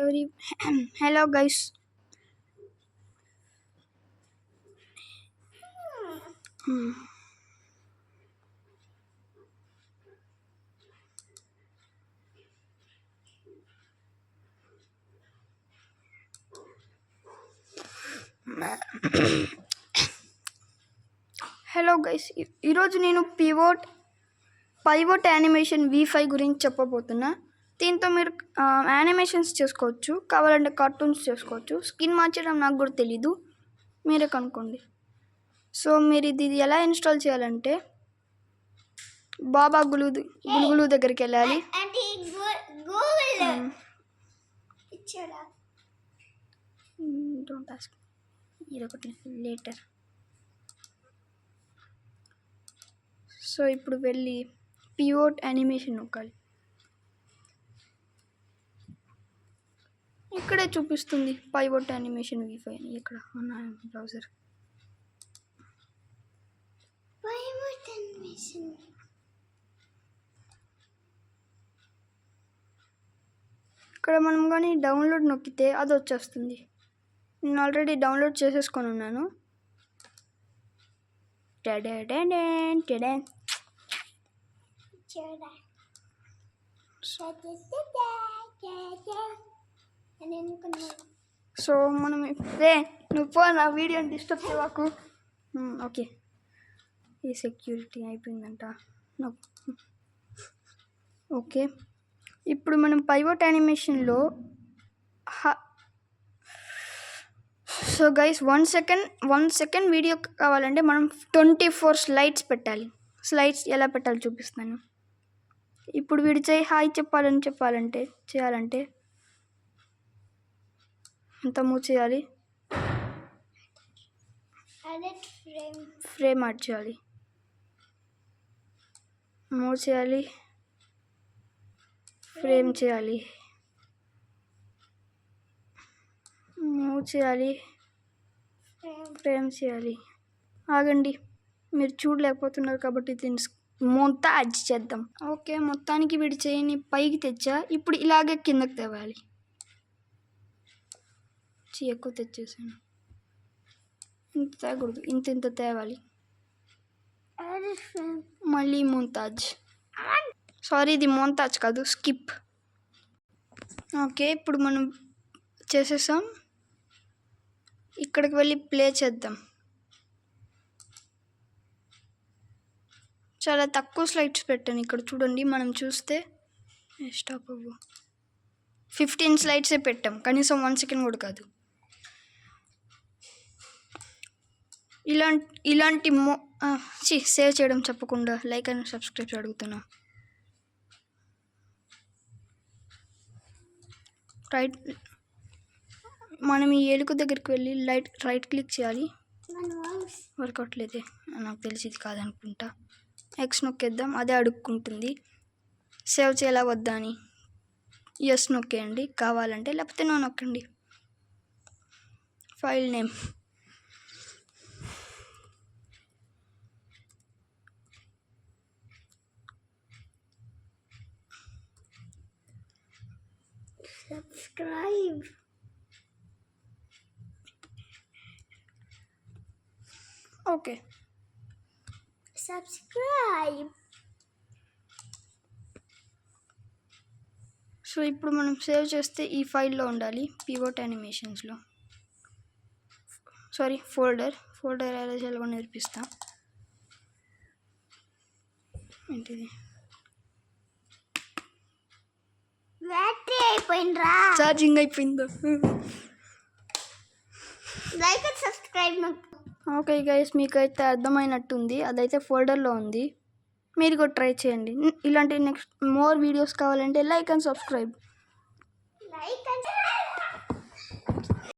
Hello guys. Hello guys, ఈరోజు నేను pivot animation V5 గురించి చెప్పబోతున్నా. దీంతో మీరు యానిమేషన్స్ చేసుకోవచ్చు, కావాలంటే కార్టూన్స్ చేసుకోవచ్చు. స్కిన్ మార్చడం నాకు కూడా తెలీదు, మీరే కనుక్కోండి. సో మీరు ఇది ఎలా ఇన్స్టాల్ చేయాలంటే బాబా గులుగులు దగ్గరికి వెళ్ళాలి. డోంట్ ఆస్క్, ఇదొకటి లేటర్. సో ఇప్పుడు వెళ్ళి పివోట్ యానిమేషన్ నొక్కాలి. ఇక్కడే చూపిస్తుంది పైవోట్ యానిమేషన్ V5 అని. ఇక్కడ ఉన్న బ్రౌజర్ ఇక్కడ మనం కానీ డౌన్లోడ్ నొక్కితే అది వచ్చేస్తుంది. నేను ఆల్రెడీ డౌన్లోడ్ చేసేసుకొని ఉన్నాను. సో మనం నువ్వు పో, నా వీడియోని డిస్టర్బ్ చేయవాకు. ఓకే, ఈ సెక్యూరిటీ అయిపోయిందంట. ఓకే, ఇప్పుడు మనం పైవోట్ యానిమేషన్లో సో గైస్ 1 సెకండ్ వీడియో కావాలంటే మనం 24 స్లైడ్స్ పెట్టాలి. స్లైడ్స్ ఎలా పెట్టాలి చూపిస్తాను. ఇప్పుడు వీడి హాయ్ చేయాలంటే ఎంత మూవ్ చేయాలి, ఫ్రేమ్ యాడ్ చేయాలి, మూవ్ చేయాలి, ఫ్రేమ్ చేయాలి, మూవ్ చేయాలి, ఫ్రేమ్ చేయాలి. ఆగండి, మీరు చూడలేకపోతున్నారు కాబట్టి దీన్ని మోంతాజ్ చేద్దాం. ఓకే, మొత్తానికి వీడి చేయని పైకి తెచ్చా. ఇప్పుడు ఇలాగే కిందకి తేవాలి. ఎక్కువ తెచ్చేసాను, ఇంత తేకూడదు, ఇంత తేవాలి. మళ్ళీ మోంతాజ్, సారీ ఇది మోంతాజ్ కాదు, స్కిప్. ఓకే, ఇప్పుడు మనం చేసేసాం. ఇక్కడికి వెళ్ళి ప్లే చేద్దాం. చాలా తక్కువ స్లైడ్స్ పెట్టాను. ఇక్కడ చూడండి, మనం చూస్తే స్టాప్ అవ్వు 15 స్లైడ్సే పెట్టాం, కనీసం 1 సెకండ్ కూడా కాదు. ఇలాంటి సేవ్ చేయడం చెప్పకుండా లైక్ అండ్ సబ్స్క్రైబ్ అడుగుతున్నా. మనం ఈ ఏలుగు దగ్గరికి వెళ్ళి రైట్ క్లిక్ చేయాలి. వర్కౌట్ లేదే, నాకు తెలిసి ఇది కాదనుకుంటా. X నొక్కేద్దాం, అదే అడుక్కుంటుంది సేవ్ చేయాలా వద్దా అని. ఎస్ నొక్కేయండి కావాలంటే, లేకపోతే నో నొక్కండి. File name subscribe. Okay, subscribe. So ఇప్పుడు మనం సేవ్ చేస్తే ఈ ఫైల్లో ఉండాలి, పివోట్ యానిమేషన్స్లో. సారీ, ఫోల్డర్ ఎలా చేయాలో నేర్పిస్తా. ఏంటిది, బ్యాటరీ అయిపోయిందిరా, ఛార్జింగ్ అయిపోయిందా. Like and subscribe. Okay guys, మీకైతే అర్థమైనట్టుంది. అదైతే ఫోల్డర్లో ఉంది, మీరు కూడా ట్రై చేయండి. ఇలాంటి నెక్స్ట్ మోర్ వీడియోస్ కావాలంటే లైక్ అండ్ సబ్స్క్రైబ్.